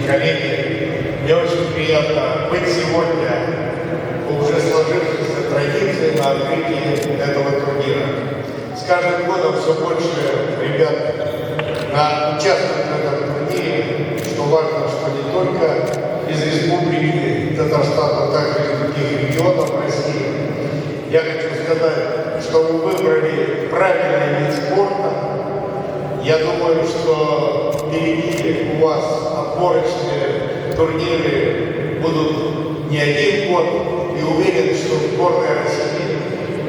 коллеги, мне очень приятно быть сегодня по уже сложившейся традиции на открытии этого турнира. С каждым годом все больше ребят участвуют в этом турнире, что важно, что не только из республики Татарстан, но также из других регионов России. Я хочу сказать, что вы выбрали правильный вид спорта. Я думаю, что впереди у вас отборочные турниры будут не один год, и уверен, что в сборной России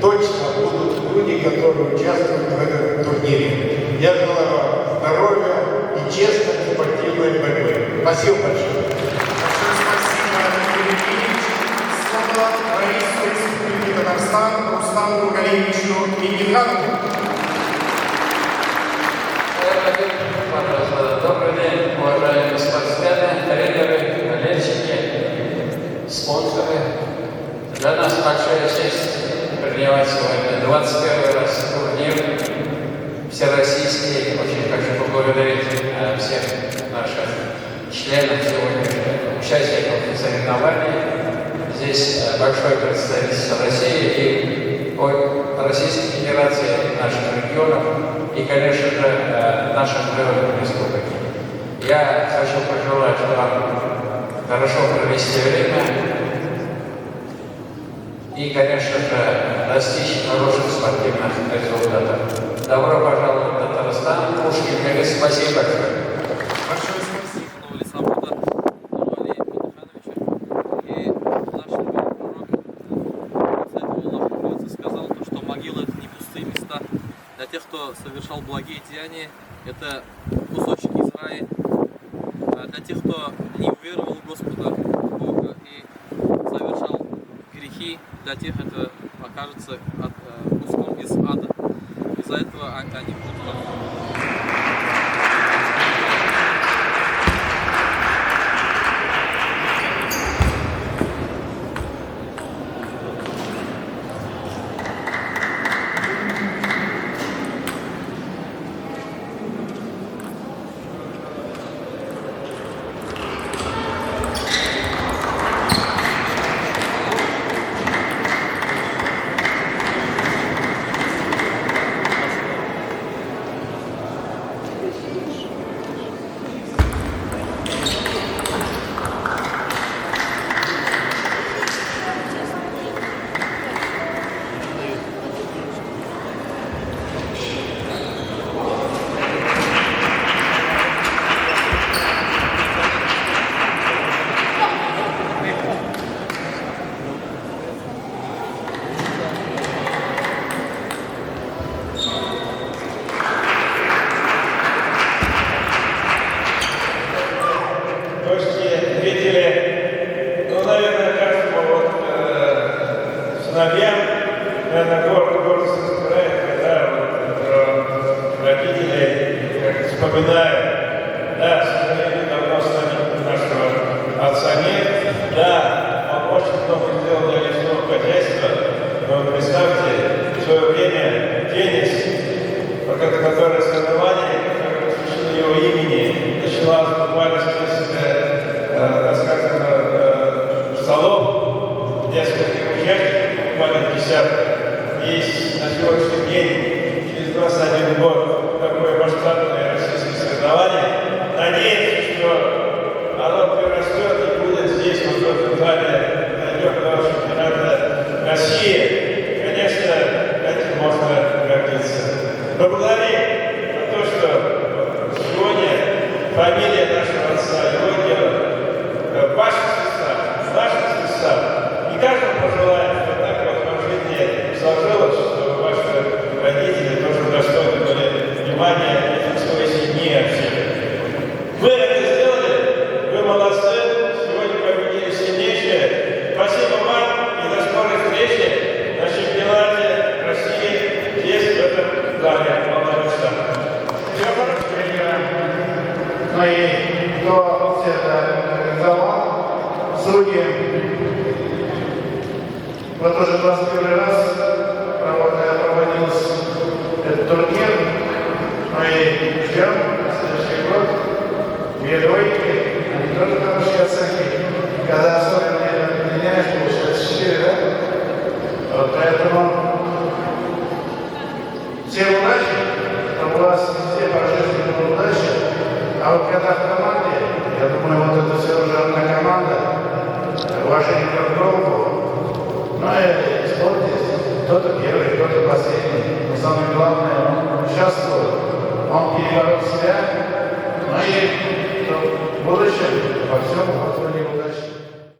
точно будут люди, которые участвуют в этом турнире. Я желаю вам здоровья и честной спортивной борьбы. Спасибо большое. Слово правительству Республики Татарстан Рустаму Галиевичу Миниханову. Добрый день, уважаемые спортсмены, тренеры, болельщики, спонсоры. Для нас большая честь принимать сегодня 21 раз турнир всероссийский. Очень хочу поблагодарить всех наших членов сегодня, участников соревнований. Здесь большое представительство России и Российской Федерации, наших регионов и, конечно же, наших природных республик. Я хочу пожелать вам хорошо провести время и, конечно же, достичь хороших спортивных результатов. Добро пожаловать в Татарстан. Пушкин говорит, спасибо большое. Для тех, кто совершал благие деяния, это кусочек из рая. Для тех, кто не уверовал в Господа Бога и совершал грехи, для тех это окажется куском из ада. Из-за этого они будут вспоминаю, да, к сожалению, давно с нами нашего отца нет, да, он очень много сделал для лесного хозяйства, но представьте, в свое время теннис, которое соревнование, которое посвящено его имени, началось буквально с столов, несколько участников, буквально десяток. Есть на сегодняшний день, через 21 год, такое масштабное российское соревнование. Надеемся, что оно прирастет и будет здесь, в этом зале, найдет чемпионата России. Конечно, этим можно гордиться. Благодарим за то, что сегодня фамилия нашего отца, его дело, ваши средства, наши средства. И каждому пожелаем, что так вот в жизни сложилось, что ваши родители тоже достойны были внимания в своей семье вообще. Вы это сделали, вы молодцы, сегодня победили сильнейшие. Спасибо вам и до скорой встречи на чемпионате России здесь, в этом зале. Все хорошо. Ну и кто все это организовал, судьи. Вот уже 21 раз проводился этот турнир. Мы ждем следующий год. Две двойки, они тоже А вот когда в команде, я думаю, вот это все уже одна команда, уважение друг к другу, ну и спорт здесь, кто-то первый, кто-то последний, но самое главное, он участвует, он переборол себя, ну и в будущем во всем, Господи, удачи.